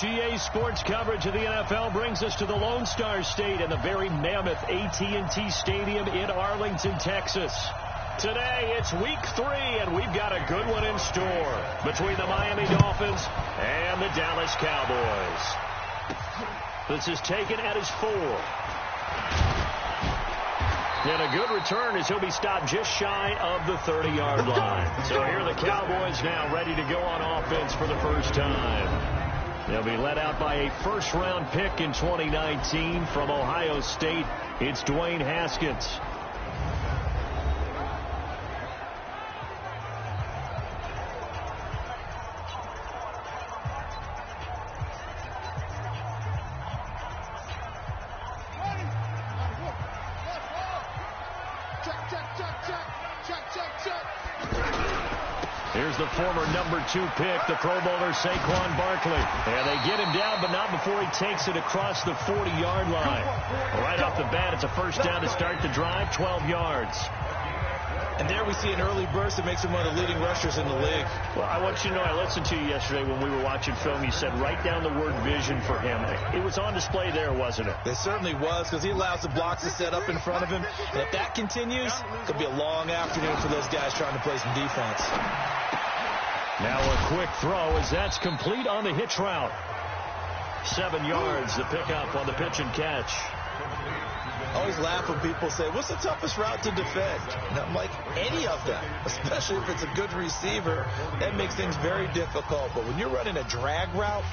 GA Sports coverage of the NFL brings us to the Lone Star State and the very mammoth AT&T Stadium in Arlington, Texas. Today, it's week 3, and we've got a good one in store between the Miami Dolphins and the Dallas Cowboys. This is taken at his 4. And a good return as he'll be stopped just shy of the 30-yard line. So here are the Cowboys now ready to go on offense for the first time. They'll be led out by a first-round pick in 2019 from Ohio State. It's Dwayne Haskins. Here's the former number 2 pick, the Pro Bowler Saquon Barkley. And they get him down, but not before he takes it across the 40-yard line. Right off the bat, it's a first down to start the drive, 12 yards. And there we see an early burst that makes him one of the leading rushers in the league. Well, I want you to know, I listened to you yesterday when we were watching film. You said write down the word vision for him. It was on display there, wasn't it? It certainly was, because he allows the blocks to set up in front of him. And if that continues, it could be a long afternoon for those guys trying to play some defense. Now a quick throw as that's complete on the hitch route. 7 yards, the pickup on the pitch and catch. I always laugh when people say, what's the toughest route to defend? And I'm like, any of them, especially if it's a good receiver. That makes things very difficult. But when you're running a drag route,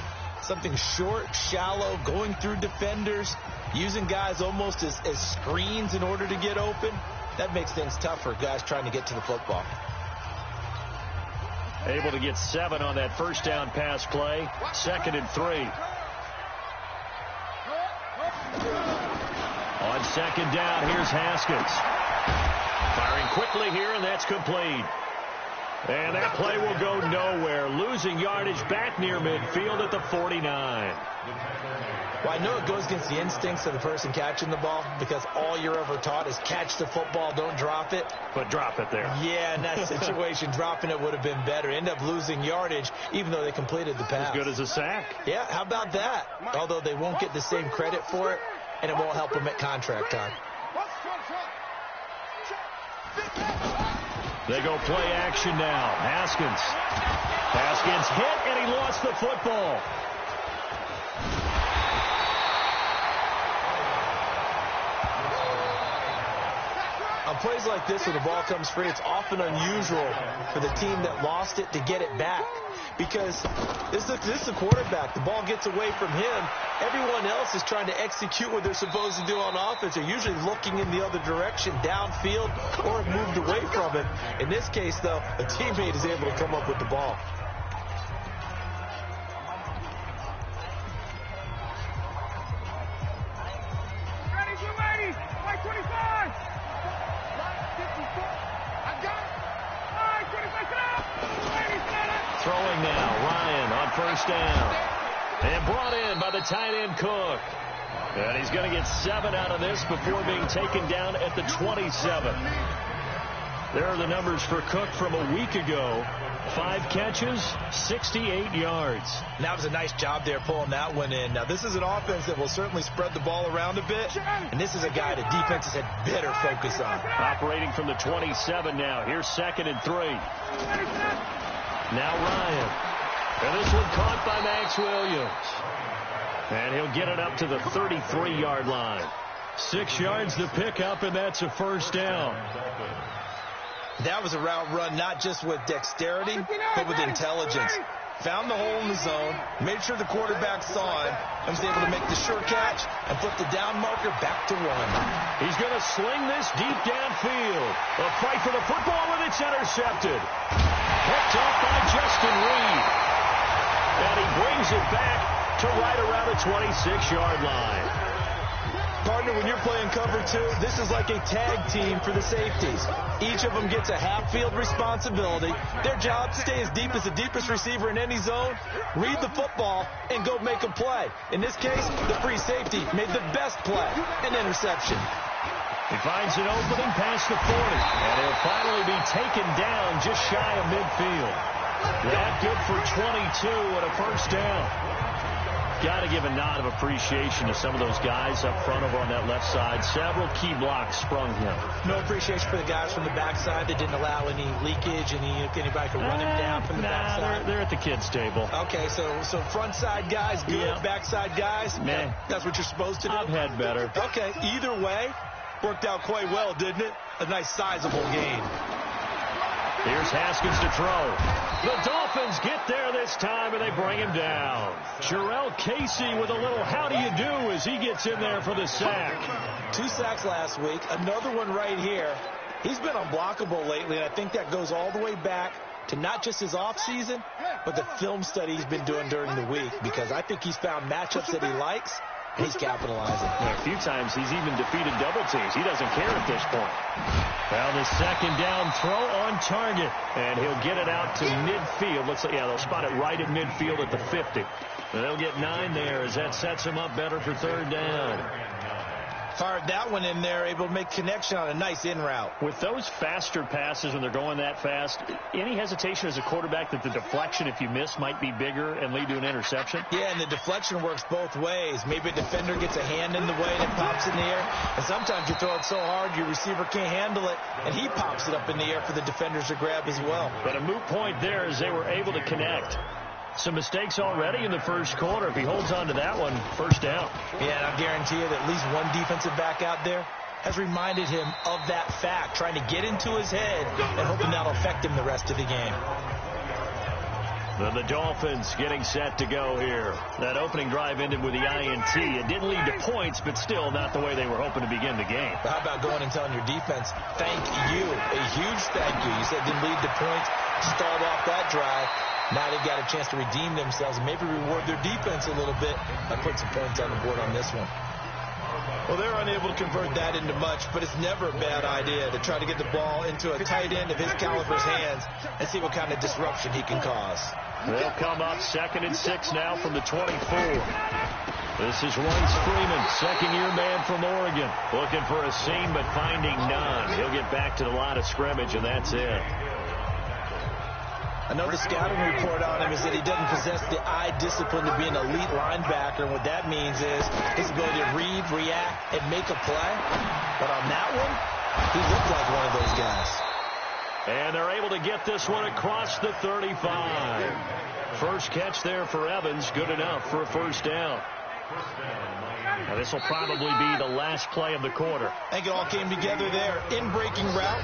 something short, shallow, going through defenders, using guys almost as screens in order to get open, that makes things tough for guys trying to get to the football. Able to get 7 on that first down pass play. 2nd and 3. On 2nd down, here's Haskins. Firing quickly here, and that's complete. And that play will go nowhere. Losing yardage back near midfield at the 49. Well, I know it goes against the instincts of the person catching the ball, because all you're ever taught is catch the football, don't drop it. But drop it there. Yeah, in that situation, dropping it would have been better. End up losing yardage, even though they completed the pass. As good as a sack. Yeah, how about that? Although they won't get the same credit for it, and it won't help them at contract time. They go play action now. Haskins. Haskins hit, and he lost the football. On plays like this where the ball comes free, it's often unusual for the team that lost it to get it back. Because this is the quarterback. The ball gets away from him. Everyone else is trying to execute what they're supposed to do on offense. They're usually looking in the other direction, downfield, or have moved away from it. In this case, though, a teammate is able to come up with the ball. Throwing now, Ryan on first down. And brought in by the tight end Cook. And he's going to get 7 out of this before being taken down at the 27. There are the numbers for Cook from a week ago. 5 catches, 68 yards. That was a nice job there pulling that one in. Now, this is an offense that will certainly spread the ball around a bit. And this is a guy that defenses had better focus on. Operating from the 27 now. Here's 2nd and 3. Now Ryan. And this one caught by Max Williams. And he'll get it up to the 33-yard line. 6 yards to pick up, and that's a first down. That was a route run not just with dexterity, but with intelligence. Found the hole in the zone, made sure the quarterback saw him, and was able to make the sure catch and flip the down marker back to 1. He's going to sling this deep downfield. A fight for the football, and it's intercepted. Picked off by Justin Reed. And he brings it back to right around the 26-yard line. Partner, when you're playing cover 2, this is like a tag team for the safeties. Each of them gets a half-field responsibility. Their job, stay as deep as the deepest receiver in any zone, read the football, and go make a play. In this case, the free safety made the best play, an interception. He finds an opening past the 40, and he'll finally be taken down just shy of midfield. That good for 22 and a first down. Got to give a nod of appreciation to some of those guys up front over on that left side. Several key blocks sprung him. No appreciation for the guys from the backside that didn't allow any leakage, anybody could run him down from the backside. They're at the kids' table. Okay, so front side guys, good. Yeah. Backside guys, man, that's what you're supposed to do. I've had better. Okay, either way, worked out quite well, didn't it? A nice sizable gain. Here's Haskins to throw. The Dolphins get there this time, and they bring him down. Jarrell Casey with a little how do you do as he gets in there for the sack. 2 sacks last week, another one right here. He's been unblockable lately, and I think that goes all the way back to not just his offseason, but the film study he's been doing during the week, because I think he's found matchups that he likes, and he's capitalizing. Yeah, a few times he's even defeated double teams. He doesn't care at this point. Well, the second down throw on target, and he'll get it out to midfield. Looks like, yeah, they'll spot it right at midfield at the 50. And they'll get 9 there as that sets him up better for third down. Fired that one in there, able to make connection on a nice in route. With those faster passes when they're going that fast, any hesitation as a quarterback that the deflection, if you miss, might be bigger and lead to an interception? Yeah, and the deflection works both ways. Maybe a defender gets a hand in the way and it pops in the air. And sometimes you throw it so hard your receiver can't handle it, and he pops it up in the air for the defenders to grab as well. But a moot point there as they were able to connect. Some mistakes already in the first quarter. If he holds on to that one, first down. Yeah, and I guarantee you that at least one defensive back out there has reminded him of that fact, trying to get into his head and hoping that'll affect him the rest of the game. The Dolphins getting set to go here. That opening drive ended with the INT. It didn't lead to points, but still not the way they were hoping to begin the game. But how about going and telling your defense, thank you, a huge thank you. You said it didn't lead to points, start off that drive. Now they've got a chance to redeem themselves and maybe reward their defense a little bit by putting some points on the board on this one. Well, they're unable to convert that into much, but it's never a bad idea to try to get the ball into a tight end of his caliber's hands and see what kind of disruption he can cause. They'll come up 2nd and 6 now from the 24. This is Royce Freeman, second-year man from Oregon. Looking for a seam, but finding none. He'll get back to the line of scrimmage, and that's it. I know the scouting report on him is that he doesn't possess the eye discipline to be an elite linebacker. And what that means is his ability to read, react, and make a play. But on that one, he looked like one of those guys. And they're able to get this one across the 35. First catch there for Evans. Good enough for a first down. Now this will probably be the last play of the quarter. I think it all came together there. In-breaking route.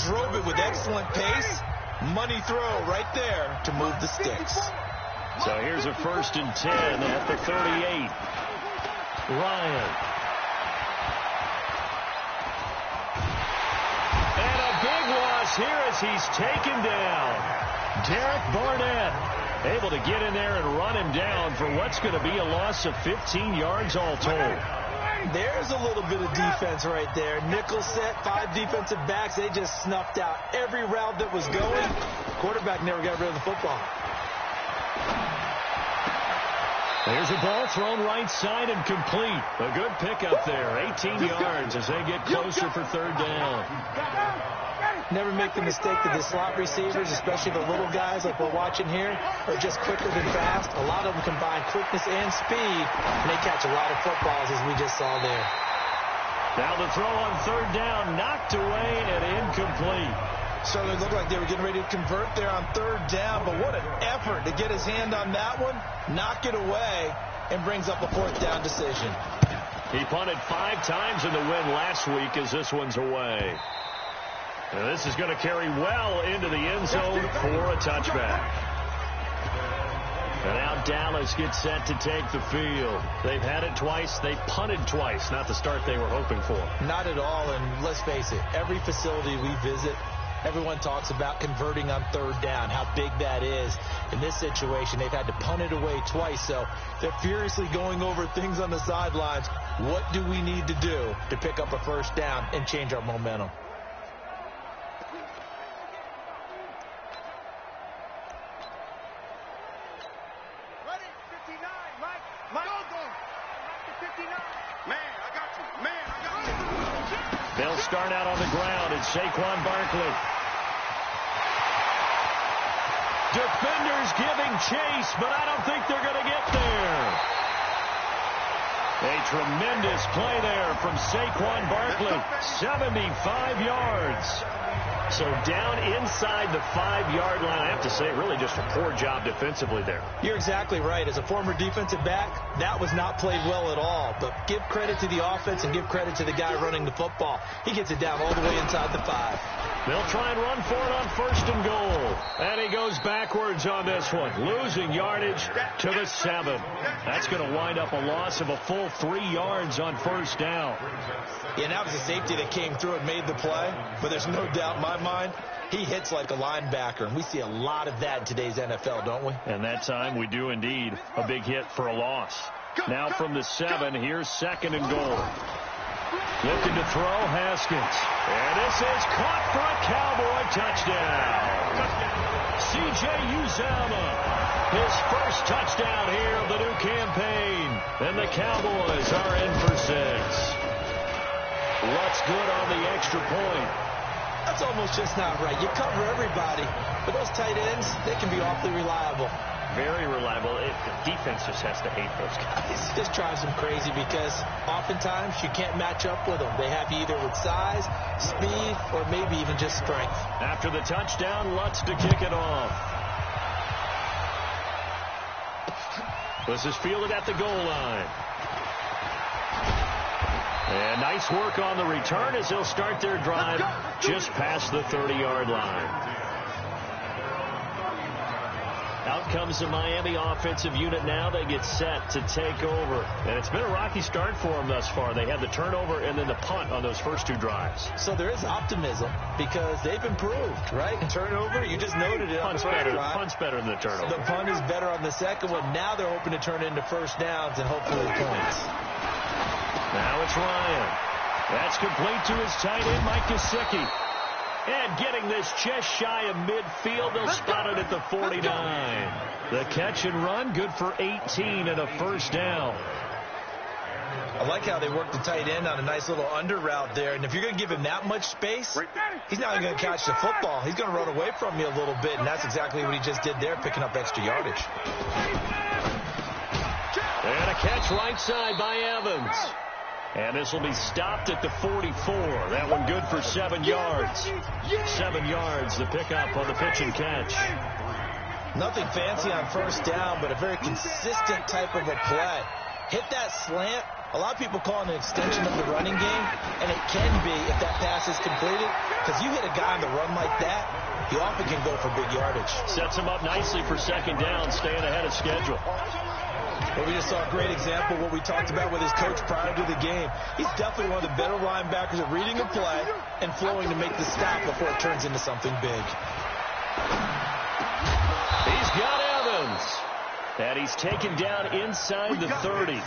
Drove it with excellent pace. Money throw right there to move the sticks. So here's a 1st and 10 at the 38. Ryan. And a big loss here as he's taken down. Derek Barnett able to get in there and run him down for what's going to be a loss of 15 yards all told. There's a little bit of defense right there. Nickel set, 5 defensive backs. They just snuffed out every route that was going. Quarterback never got rid of the football. There's a ball thrown right side and complete. A good pickup there. 18 yards as they get closer for third down. Never make the mistake that the slot receivers, especially the little guys like we're watching here, are just quicker than fast. A lot of them combine quickness and speed, and they catch a lot of footballs, as we just saw there. Now the throw on third down, knocked away and incomplete. Certainly looked like they were getting ready to convert there on third down, but what an effort to get his hand on that one, knock it away, and brings up a 4th down decision. He punted 5 times in the win last week as this one's away. Now this is going to carry well into the end zone for a touchback. And now Dallas gets set to take the field. They've had it twice. They punted twice. Not the start they were hoping for. Not at all, and let's face it, every facility we visit, everyone talks about converting on third down, how big that is. In this situation, they've had to punt it away twice, so they're furiously going over things on the sidelines. What do we need to do to pick up a first down and change our momentum? They'll start out on the ground. It's Saquon Barkley. Defenders giving chase, but I don't think they're going to get there. A tremendous play there from Saquon Barkley. 75 yards. So down inside the 5-yard line. I have to say, really just a poor job defensively there. You're exactly right. As a former defensive back, that was not played well at all. But give credit to the offense and give credit to the guy running the football. He gets it down all the way inside the 5. They'll try and run for it on 1st and goal. And he goes backwards on this one, losing yardage to the 7. That's going to wind up a loss of a full 3 yards on 1st down. Yeah, that was a safety that came through and made the play. But there's no doubt in my mind, he hits like a linebacker. And we see a lot of that in today's NFL, don't we? And that time we do indeed. A big hit for a loss. Now from the 7, here's 2nd and goal. Looking to throw, Haskins. And this is caught for a Cowboy touchdown. C.J. Uzomah, his first touchdown here of the new campaign. And the Cowboys are in for 6. What's good on the extra point? That's almost just not right. You cover everybody, but those tight ends, they can be awfully reliable. Very reliable. The defense just has to hate those guys. It just drives them crazy because oftentimes you can't match up with them. They have you either with size, speed, or maybe even just strength. After the touchdown, Lutz to kick it off. This is fielded at the goal line. And nice work on the return as they'll start their drive just past the 30-yard line. Out comes the Miami offensive unit now. They get set to take over. And it's been a rocky start for them thus far. They had the turnover and then the punt on those first 2 drives. So there is optimism because they've improved, right? Turnover, you just noted it on the first drive. Punt's better than the turnover. The punt is better on the second one. Now they're hoping to turn it into first downs and hopefully points. Now it's Ryan. That's complete to his tight end, Mike Gesicki. And getting this just shy of midfield, they'll spot it at the 49. The catch and run, good for 18 and a first down. I like how they work the tight end on a nice little under route there. And if you're going to give him that much space, he's not going to catch the football. He's going to run away from you a little bit, and that's exactly what he just did there, picking up extra yardage. And a catch right side by Evans. And this will be stopped at the 44. That one good for 7 yards. 7 yards, the pickup on the pitch and catch. Nothing fancy on first down, but a very consistent type of a play. Hit that slant. A lot of people call it an extension of the running game, and it can be if that pass is completed, because you hit a guy on the run like that, he often can go for big yardage. Sets him up nicely for 2nd down, staying ahead of schedule. Well, we just saw a great example of what we talked about with his coach prior to the game. He's definitely one of the better linebackers at reading a play and flowing to make the stop before it turns into something big. He's got Evans. And he's taken down inside the 30.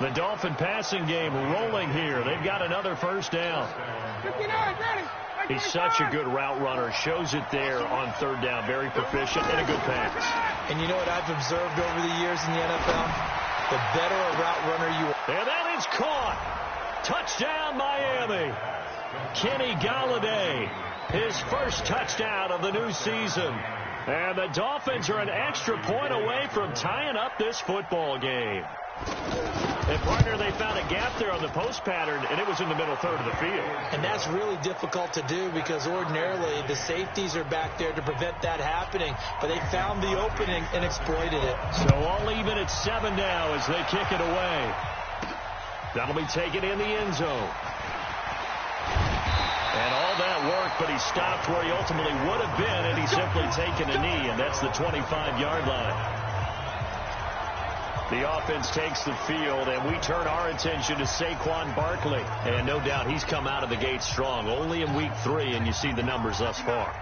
The Dolphin passing game rolling here. They've got another first down. He's such a good route runner. Shows it there on 3rd down. Very proficient and a good pass. And you know what I've observed over the years in the NFL? The better a route runner you are. And that is caught. Touchdown, Miami. Kenny Golladay, his first touchdown of the new season. And the Dolphins are an extra point away from tying up this football game. And, partner, they found a gap there on the post pattern, and it was in the middle third of the field. And that's really difficult to do because ordinarily the safeties are back there to prevent that happening. But they found the opening and exploited it. So all even at 7 now as they kick it away. That'll be taken in the end zone. And all that work, but he stopped where he ultimately would have been, and he's simply taken a knee, and that's the 25-yard line. The offense takes the field, and we turn our attention to Saquon Barkley. And no doubt he's come out of the gate strong, only in week 3, and you see the numbers thus far.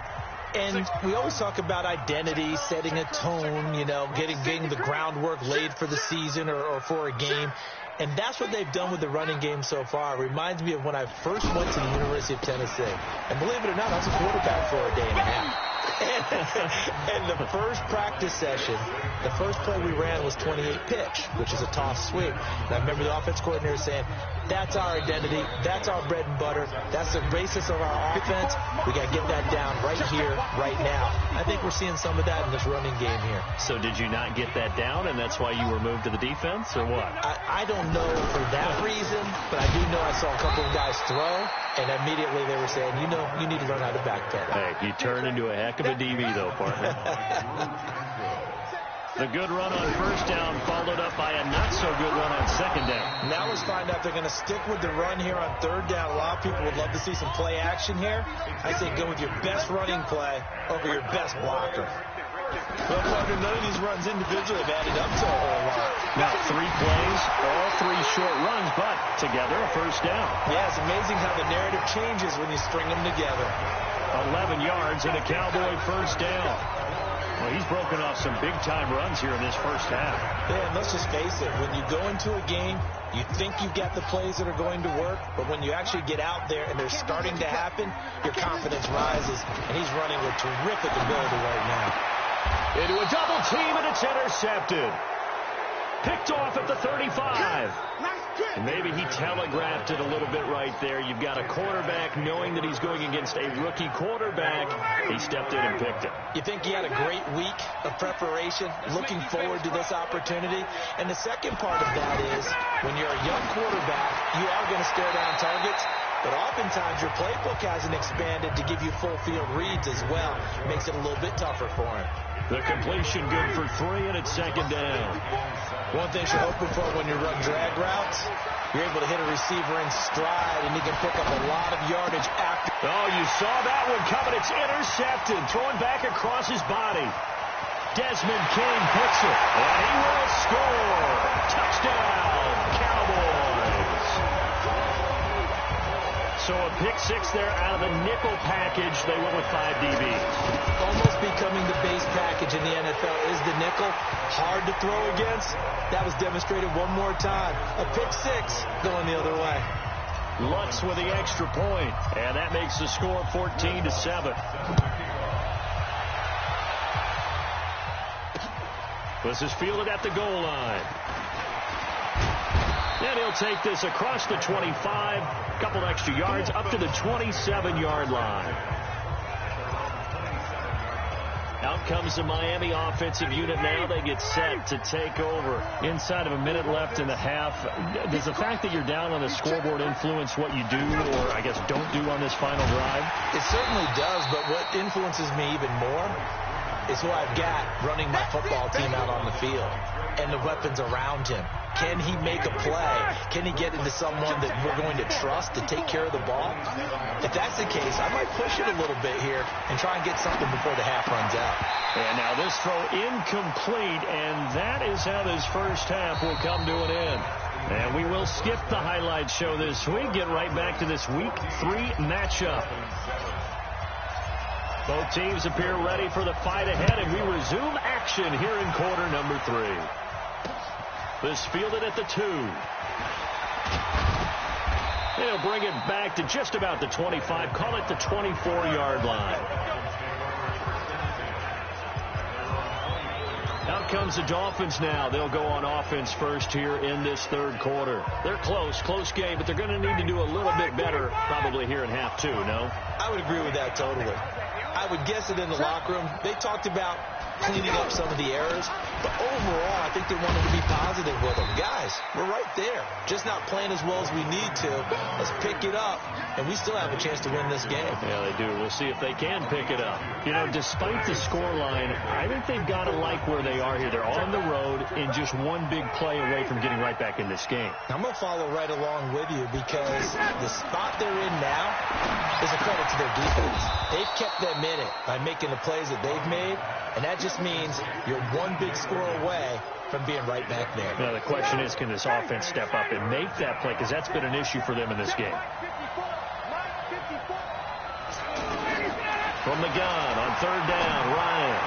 And we always talk about identity, setting a tone, you know, getting the groundwork laid for the season or for a game. And that's what they've done with the running game so far. It reminds me of when I first went to the University of Tennessee. And believe it or not, I was a quarterback for a day and a half. And And the first practice session, the first play we ran was 28 pitch, which is a toss sweep. And I remember the offense coordinator saying, that's our identity, that's our bread and butter, that's the basis of our offense. We got to get that down right here, right now. I think we're seeing some of that in this running game here. So did you not get that down, and that's why you were moved to the defense, or what? I don't know for that reason, but I do know I saw a couple of guys throw, and immediately they were saying, you know, you need to learn how to backpedal. Hey, you turned into a heck of a DB, though, partner. The good run on first down followed up by a not-so-good run on second down. Now let's find out if they're going to stick with the run here on third down. A lot of people would love to see some play action here. I say go with your best running play over your best blocker. Well, partner, none of these runs individually have added up to a whole lot. Now, 3 plays, all 3 short runs, but together a first down. Yeah, it's amazing how the narrative changes when you string them together. 11 yards and a Cowboy first down. Well, he's broken off some big-time runs here in this first half. Yeah, and let's just face it. When you go into a game, you think you've got the plays that are going to work, but when you actually get out there and they're starting to happen, your confidence rises, and he's running with terrific ability right now. Into a double team, and it's intercepted. Picked off at the 35. And maybe he telegraphed it a little bit right there. You've got a quarterback knowing that he's going against a rookie quarterback. He stepped in and picked it. You think he had a great week of preparation, looking forward to this opportunity. And the second part of that is when you're a young quarterback, you are going to stare down targets. But oftentimes your playbook hasn't expanded to give you full field reads as well. Makes it a little bit tougher for him. The completion good for 3, and it's second down. One thing you're hoping for when you run drag routes, you're able to hit a receiver in stride, and he can pick up a lot of yardage after. Oh, you saw that one coming. It's intercepted. Throwing back across his body. Desmond King picks it, and he will score. Touchdown, Cowboys. So a pick 6 there out of the nickel package. They went with 5 DBs. Almost becoming the base package in the NFL is the nickel. Hard to throw against. That was demonstrated one more time. A pick 6 going the other way. Lutz with the extra point, and that makes the score 14-7. This is fielded at the goal line. And he'll take this across the 25, a couple extra yards, up to the 27-yard line. Out comes the Miami offensive unit now. They get set to take over. Inside of a minute left in the half. Does the fact that you're down on the scoreboard influence what you do, or I guess don't do on this final drive? It certainly does, but what influences me even more is who I've got running my football team out on the field and the weapons around him. Can he make a play? Can he get into someone that we're going to trust to take care of the ball? If that's the case, I might push it a little bit here and try and get something before the half runs out. And now this throw incomplete, and that is how this first half will come to an end. And we will skip the highlight show this week, get right back to this Week 3 matchup. Both teams appear ready for the fight ahead, and we resume action here in quarter number 3. This fielded at the 2. They'll bring it back to just about the 25, call it the 24-yard line. Out comes the Dolphins now. They'll go on offense first here in this third quarter. They're close game, but they're going to need to do a little bit better probably here in half 2, no? I would agree with that totally. I would guess it in the locker room. They talked about cleaning up some of the errors, but overall, I think they wanted to be positive with them. Guys, we're right there. Just not playing as well as we need to. Let's pick it up, and we still have a chance to win this game. Yeah, they do. We'll see if they can pick it up. You know, despite the scoreline, I think they've got to like where they are here. They're on the road and just one big play away from getting right back in this game. I'm going to follow right along with you because the spot they're in now is a credit to their defense. They've kept them in it by making the plays that they've made, and that just means you're one big score away from being right back there. Now, the question is, can this offense step up and make that play? Because that's been an issue for them in this game. From the gun on third down, Ryan.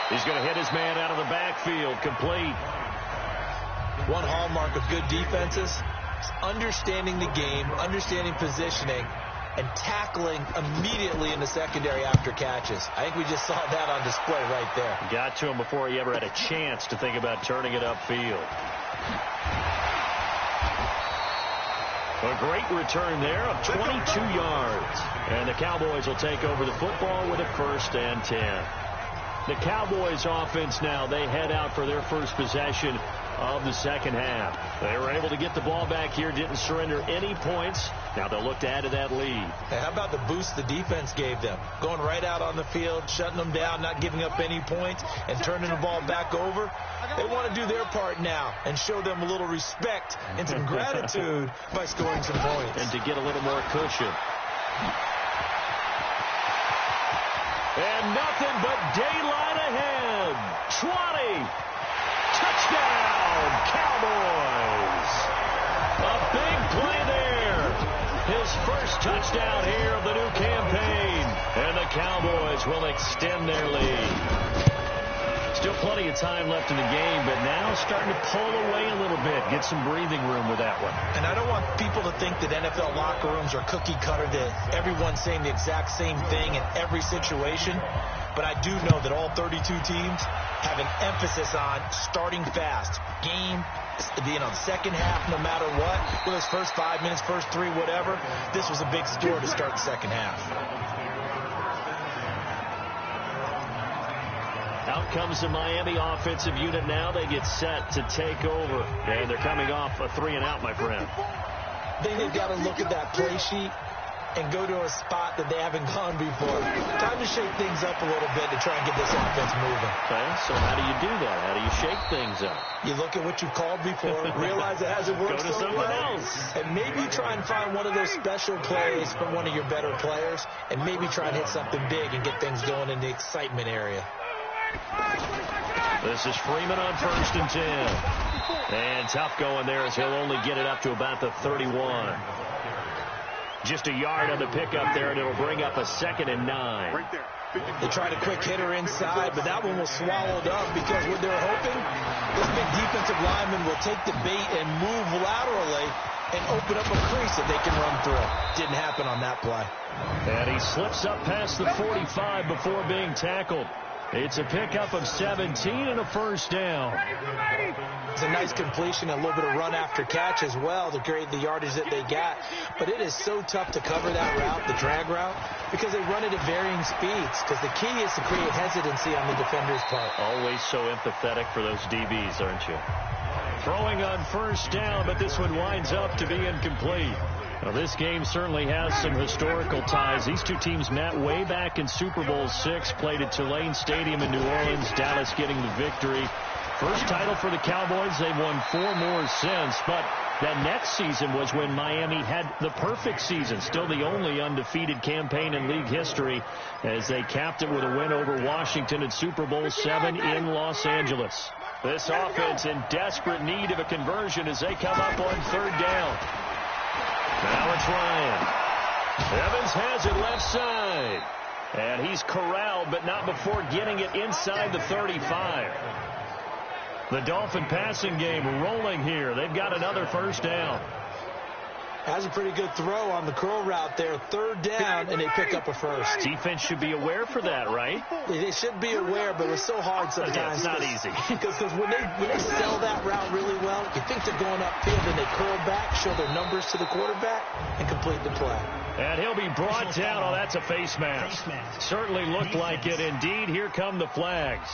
He's going to hit his man out of the backfield, complete. One hallmark of good defenses is understanding the game, understanding positioning, and tackling immediately in the secondary after catches. I think we just saw that on display right there. Got to him before he ever had a chance to think about turning it upfield. A great return there of 22 yards. And the Cowboys will take over the football with a 1st and 10. The Cowboys offense now, they head out for their first possession of the second half. They were able to get the ball back here, didn't surrender any points. Now they'll look to add to that lead. Hey, how about the boost the defense gave them? Going right out on the field, shutting them down, not giving up any points, and turning the ball back over. They want to do their part now and show them a little respect and some gratitude by scoring some points. And to get a little more cushion. And nothing but daylight ahead. 20. Touchdown, Cowboys. A big play there. His first touchdown here of the new campaign. And the Cowboys will extend their lead. Still plenty of time left in the game, but now starting to pull away a little bit. Get some breathing room with that one. And I don't want people to think that NFL locker rooms are cookie cutter, that everyone's saying the exact same thing in every situation. But I do know that all 32 teams have an emphasis on starting fast. Game, second half, no matter what. Whether it's first 5 minutes, first 3, whatever. This was a big score to start the second half. Out comes the Miami offensive unit now. They get set to take over. And they're coming off a 3-and-out, my friend. They've got to look at that play sheet and go to a spot that they haven't gone before. Time to shake things up a little bit to try and get this offense moving. Okay, so how do you do that? How do you shake things up? You look at what you've called before, realize it hasn't worked so well. Go to something else. And maybe try and find one of those special plays from one of your better players, and maybe try and hit something big and get things going in the excitement area. This is Freeman on 1st and 10. And tough going there as he'll only get it up to about the 31. Just a yard on the pickup there, and it'll bring up a 2nd and 9. They tried a quick hitter inside, but that one was swallowed up because what they're hoping, this big defensive lineman will take the bait and move laterally and open up a crease that they can run through. Didn't happen on that play. And he slips up past the 45 before being tackled. It's a pickup of 17 and a 1st down. It's a nice completion, a little bit of run after catch as well to create the yardage that they got. But it is so tough to cover that route, the drag route, because they run it at varying speeds. Because the key is to create hesitancy on the defender's part. Always so empathetic for those DBs, aren't you? Throwing on 1st down, but this one winds up to be incomplete. Now, this game certainly has some historical ties. These two teams met way back in Super Bowl VI, played at Tulane Stadium in New Orleans, Dallas getting the victory. First title for the Cowboys. They've won 4 more since, but that next season was when Miami had the perfect season, still the only undefeated campaign in league history, as they capped it with a win over Washington in Super Bowl VII in Los Angeles. This offense in desperate need of a conversion as they come up on 3rd down. Now it's Ryan. Evans has it left side. And he's corralled, but not before getting it inside the 35. The Dolphin passing game rolling here. They've got another 1st down. Has a pretty good throw on the curl route there. 3rd down, and they pick up a 1st. Defense should be aware for that, right? They should be aware, but it's so hard sometimes. Yeah, it's not easy. Because when they sell that route really well, you think they're going upfield, and they curl back, show their numbers to the quarterback, and complete the play. And he'll be brought down. Oh, that's a face mask. Certainly looked like it. Indeed, here come the flags.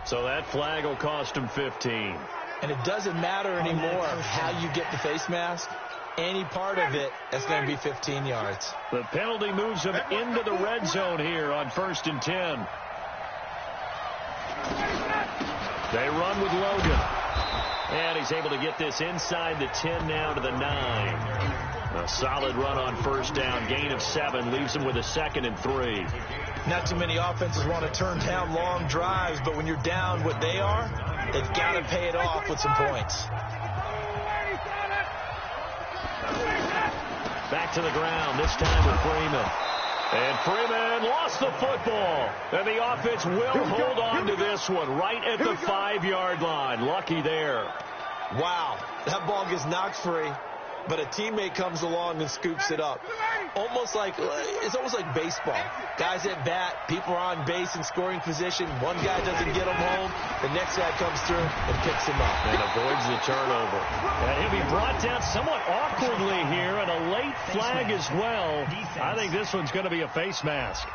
So that flag will cost him 15. And it doesn't matter anymore how you get the face mask. Any part of it, that's going to be 15 yards. The penalty moves him into the red zone here on 1st and 10. They run with Logan. And he's able to get this inside the 10 now to the 9. A solid run on 1st down. Gain of 7 leaves him with a 2nd and 3. Not too many offenses want to turn down long drives, but when you're down what they are, they've got to pay it off with some points. Back to the ground, this time with Freeman. And Freeman lost the football. And the offense will hold on to this one right at the 5-yard line. Lucky there. Wow, that ball gets knocked free. but a teammate comes along and scoops it up. It's almost like baseball. Guys at bat, people are on base in scoring position. One guy doesn't get him home. The next guy comes through and picks him up. And avoids the turnover. And he'll be brought down somewhat awkwardly here, and a late flag as well. I think this one's going to be a face mask.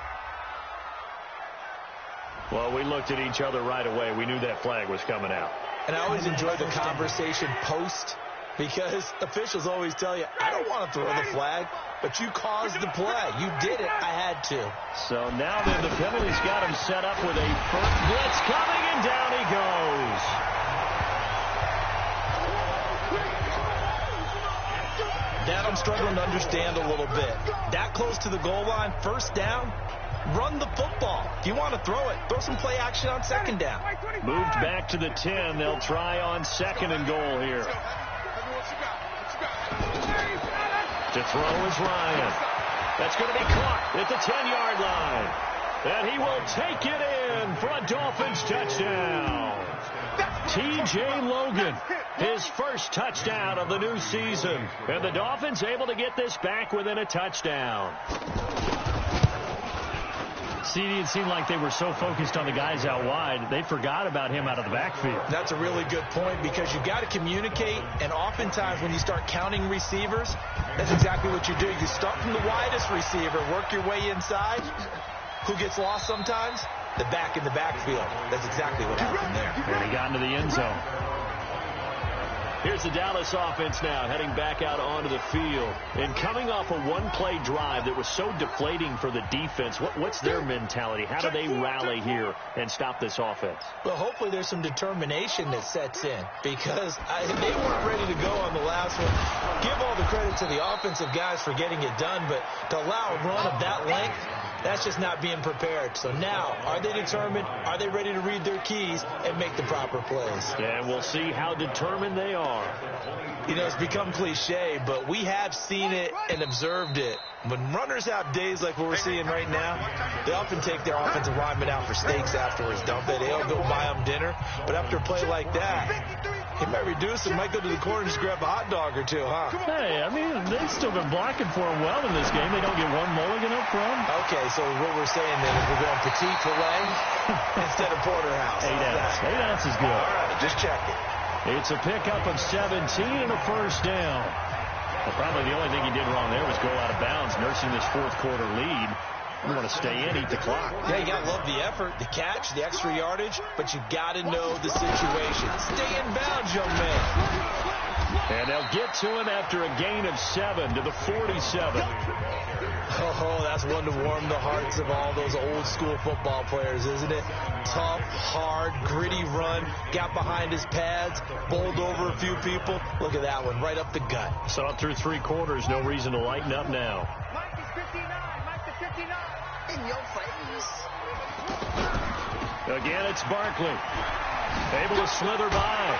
Well, we looked at each other right away. We knew that flag was coming out. And I always enjoy the conversation post, because officials always tell you, I don't want to throw the flag, but you caused the play. You did it. I had to. So now then, the penalty's got him set up with a first blitz coming, and down he goes. That I'm struggling to understand a little bit. That close to the goal line, first down, run the football. If you want to throw it, throw some play action on second down. Moved back to the 10. They'll try on second and goal here. To throw is Ryan. That's going to be caught at the 10-yard line. And he will take it in for a Dolphins touchdown. T.J. Logan, his first touchdown of the new season. And the Dolphins able to get this back within a touchdown. CD, it seemed like they were so focused on the guys out wide, they forgot about him out of the backfield. That's a really good point, because you've got to communicate, and oftentimes when you start counting receivers, that's exactly what you do. You start from the widest receiver, work your way inside. Who gets lost sometimes? The back in the backfield. That's exactly what happened there. And he got into the end zone. Here's the Dallas offense now, heading back out onto the field. And coming off a one-play drive that was so deflating for the defense, what's their mentality? How do they rally here and stop this offense? Well, hopefully there's some determination that sets in, because they weren't ready to go on the last one. Give all the credit to the offensive guys for getting it done, but to allow a run of that length, that's just not being prepared. So now, are they determined? Are they ready to read their keys and make the proper plays? And we'll see how determined they are. You know, it's become cliche, but we have seen it and observed it. When runners have days like what we're seeing right now, they often take their offensive linemen out for steaks afterwards, don't they? They'll go buy them dinner. But after a play like that, he might reduce and might go to the corner and just grab a hot dog or two, huh? Hey, I mean, they've still been blocking for him well in this game. They don't get one mulligan up front. Okay, so what we're saying then is we're going petite filet instead of porterhouse. 8 ounce. 8 ounce is good. All right, just check it. It's a pickup of 17 and a first down. Well, probably the only thing he did wrong there was go out of bounds, nursing this fourth quarter lead. You want to stay in, eat the clock. Yeah, you got to love the effort, the catch, the extra yardage, but you got to know the situation. Stay in bounds, young man. And they'll get to him after a gain of 7 to the 47. Oh, that's one to warm the hearts of all those old school football players, isn't it? Tough, hard, gritty run, got behind his pads, bowled over a few people. Look at that one, right up the gut. Saw it through 3 quarters, no reason to lighten up now. Mike is 59, Mike is 59. In your face. Again, it's Barkley. Able to slither by.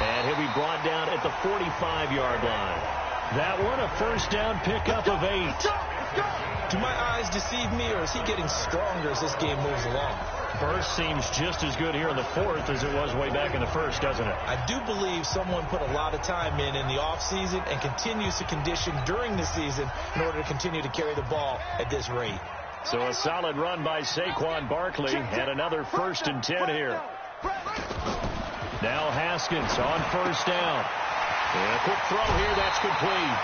And he'll be brought down at the 45-yard line. That one, a first down pickup of 8. Do my eyes deceive me, or is he getting stronger as this game moves along? Burst seems just as good here in the fourth as it was way back in the first, doesn't it? I do believe someone put a lot of time in the offseason and continues to condition during the season in order to continue to carry the ball at this rate. So a solid run by Saquon Barkley, and another 1st and 10 here. Now Haskins on first down. And a quick throw here, that's complete.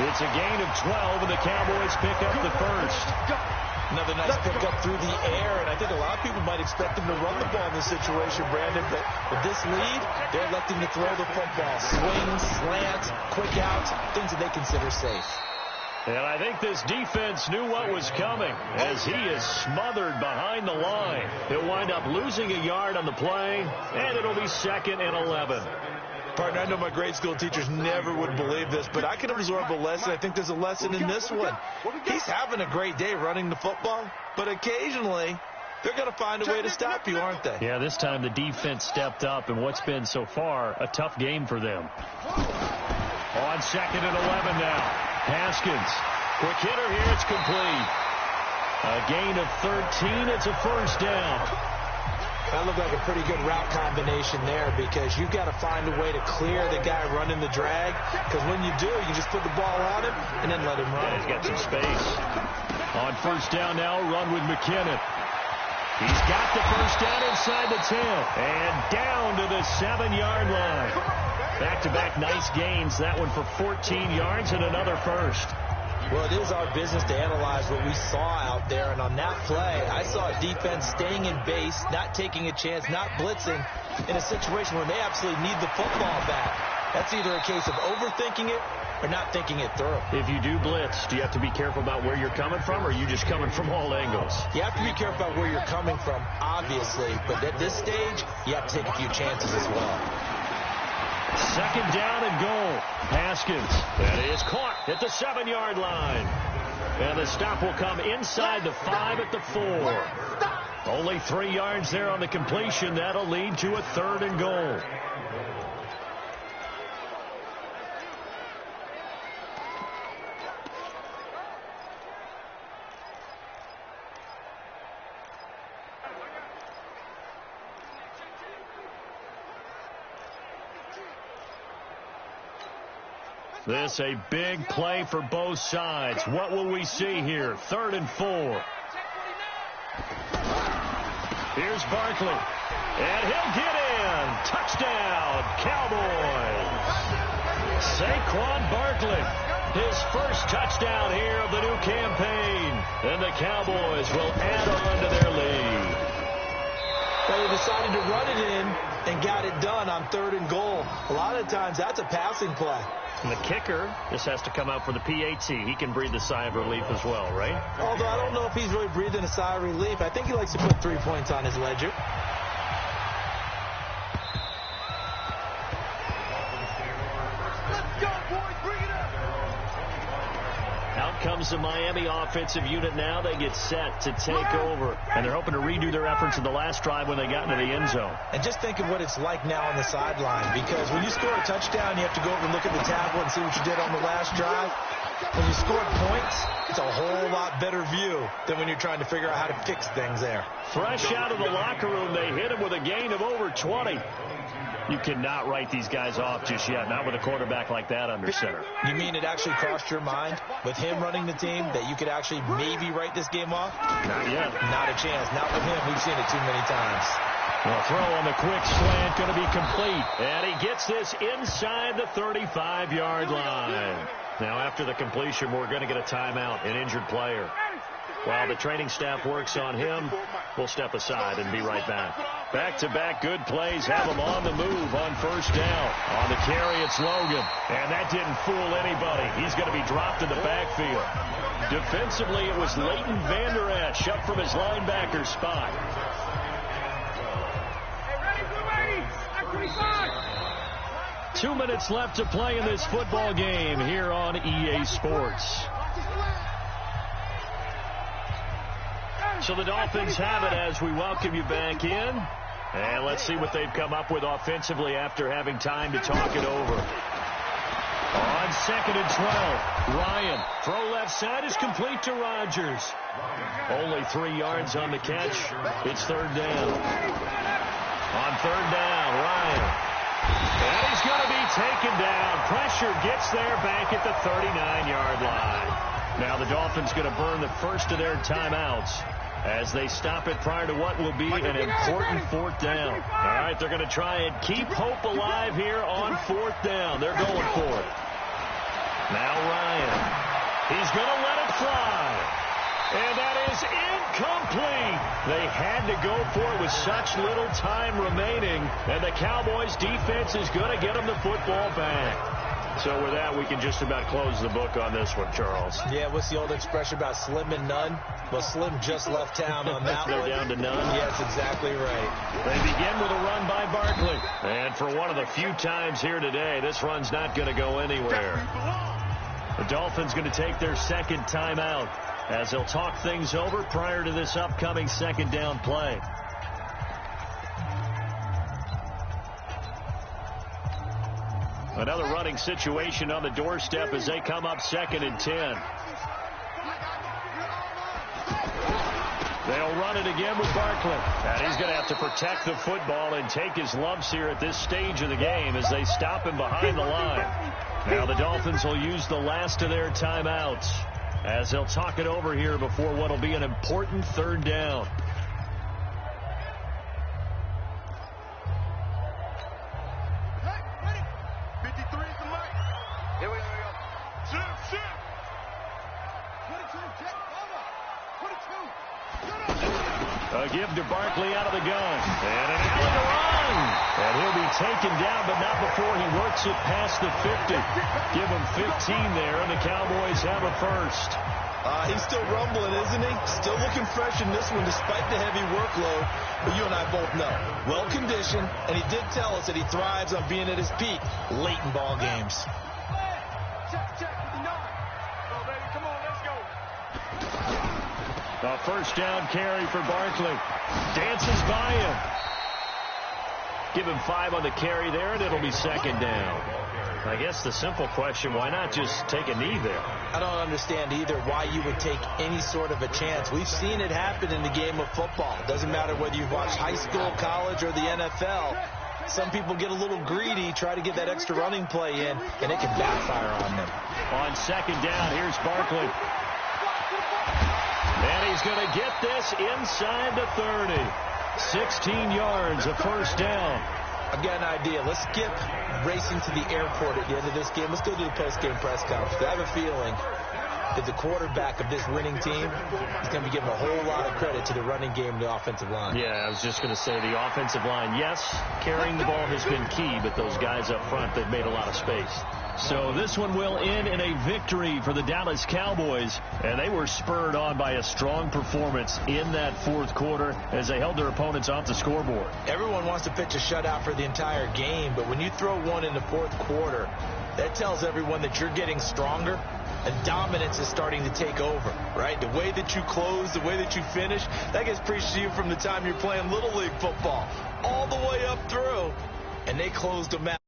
It's a gain of 12, and the Cowboys pick up the first. Another nice pickup through the air, and I think a lot of people might expect them to run the ball in this situation, Brandon, but with this lead, they're electing to throw the football. Swings, slants, quick outs, things that they consider safe. And I think this defense knew what was coming as he is smothered behind the line. He'll wind up losing a yard on the play, and it'll be 2nd and 11. Partner, I know my grade school teachers never would believe this, but I can absorb a lesson. I think there's a lesson in this one. He's having a great day running the football, but occasionally they're going to find a way to stop you, aren't they? Yeah, this time the defense stepped up, and what's been so far a tough game for them. On 2nd and 11 now. Haskins. Quick hitter here. It's complete. A gain of 13. It's a first down. That looked like a pretty good route combination there because you've got to find a way to clear the guy running the drag, because when you do, you just put the ball on him and then let him run. Yeah, he's got some space. On first down now, run with McKinnon. He's got the first down inside the 10 and down to the 7-yard line. Back-to-back nice gains. That one for 14 yards and another first. Well, it is our business to analyze what we saw out there, and on that play, I saw a defense staying in base, not taking a chance, not blitzing in a situation where they absolutely need the football back. That's either a case of overthinking it or not thinking it through. If you do blitz, do you have to be careful about where you're coming from, or are you just coming from all angles? You have to be careful about where you're coming from, obviously, but at this stage, you have to take a few chances as well. Second down and goal. Haskins. That is caught at the 7-yard line. And the stop will come inside the 5 at the 4. Only 3 yards there on the completion. That'll lead to a 3rd and goal. This a big play for both sides. What will we see here? 3rd and 4. Here's Barkley. And he'll get in. Touchdown, Cowboys. Saquon Barkley. His first touchdown here of the new campaign. And the Cowboys will add on to their lead. They decided to run it in and got it done on 3rd and goal. A lot of times that's a passing play. And the kicker, this has to come out for the PAT. He can breathe a sigh of relief as well, right? Although I don't know if he's really breathing a sigh of relief. I think he likes to put 3 points on his ledger. Let's go, boys. Bring it up. Out comes the Miami offensive unit now. They get set to take over. And they're hoping to redo their efforts in the last drive when they got into the end zone. And just think of what it's like now on the sideline, because when you score a touchdown, you have to go over and look at the tablet and see what you did on the last drive. When you scored points, it's a whole lot better view than when you're trying to figure out how to fix things there. Fresh out of the locker room, they hit him with a gain of over 20. You cannot write these guys off just yet, not with a quarterback like that under center. You mean it actually crossed your mind with him running the team that you could actually maybe write this game off? Not yet. Not a chance. Not with him. We've seen it too many times. Well, throw on the quick slant going to be complete. And he gets this inside the 35-yard line. Now, after the completion, we're going to get a timeout, an injured player. While the training staff works on him, we'll step aside and be right back. Back-to-back good plays have him on the move on first down. On the carry, it's Logan. And that didn't fool anybody. He's going to be dropped in the backfield. Defensively, it was Leighton Vander Esch up from his linebacker spot. Hey, ready, 2 minutes left to play in this football game here on EA Sports. So the Dolphins have it as we welcome you back in. And let's see what they've come up with offensively after having time to talk it over. On 2nd and 12, Ryan. Throw left side is complete to Rodgers. Only 3 yards on the catch. It's 3rd down. On 3rd down, Ryan. And he's going to be taken down. Pressure gets there back at the 39-yard line. Now the Dolphins going to burn the first of their timeouts as they stop it prior to what will be an important 4th down. All right, they're going to try and keep hope alive here on 4th down. They're going for it. Now Ryan. He's going to let it fly. And that is incomplete. They had to go for it with such little time remaining. And the Cowboys defense is going to get them the football back. So with that, we can just about close the book on this one, Charles. Yeah, what's the old expression about slim and none? Well, Slim just left town on that They're one. down to none. Yes, exactly right. They begin with a run by Barkley. And for one of the few times here today, this run's not going to go anywhere. The Dolphins going to take their 2nd timeout as they'll talk things over prior to this upcoming 2nd down play. Another running situation on the doorstep as they come up 2nd and 10. They'll run it again with Barkley. And he's going to have to protect the football and take his lumps here at this stage of the game as they stop him behind the line. Now the Dolphins will use the last of their timeouts as they'll talk it over here before what will be an important third down. A give to Barkley out of the gun. And an alley to run. And he'll be taken down, but not before he works it past the 50. Give him 15 there, and the Cowboys have a first. He's still rumbling, isn't he? Still looking fresh in this one despite the heavy workload. But you and I both know. Well-conditioned, and he did tell us that he thrives on being at his peak late in ball games. A first down carry for Barkley. Dances by him. Give him 5 on the carry there, and it'll be second down. I guess the simple question, why not just take a knee there? I don't understand either why you would take any sort of a chance. We've seen it happen in the game of football. It doesn't matter whether you've watched high school, college, or the NFL. Some people get a little greedy, try to get that extra running play in, and it can backfire on them. On second down, here's Barkley. And he's going to get this inside the 30. 16 yards, a first down. I've got an idea. Let's skip racing to the airport at the end of this game. Let's go to the post-game press conference. I have a feeling that the quarterback of this winning team is going to be giving a whole lot of credit to the running game and the offensive line. Yeah, I was just going to say the offensive line, yes, carrying the ball has been key, but those guys up front, they've made a lot of space. So this one will end in a victory for the Dallas Cowboys, and they were spurred on by a strong performance in that fourth quarter as they held their opponents off the scoreboard. Everyone wants to pitch a shutout for the entire game, but when you throw one in the fourth quarter, that tells everyone that you're getting stronger and dominance is starting to take over, right? The way that you close, the way that you finish, that gets preached to you from the time you're playing Little League football all the way up through, and they closed them out.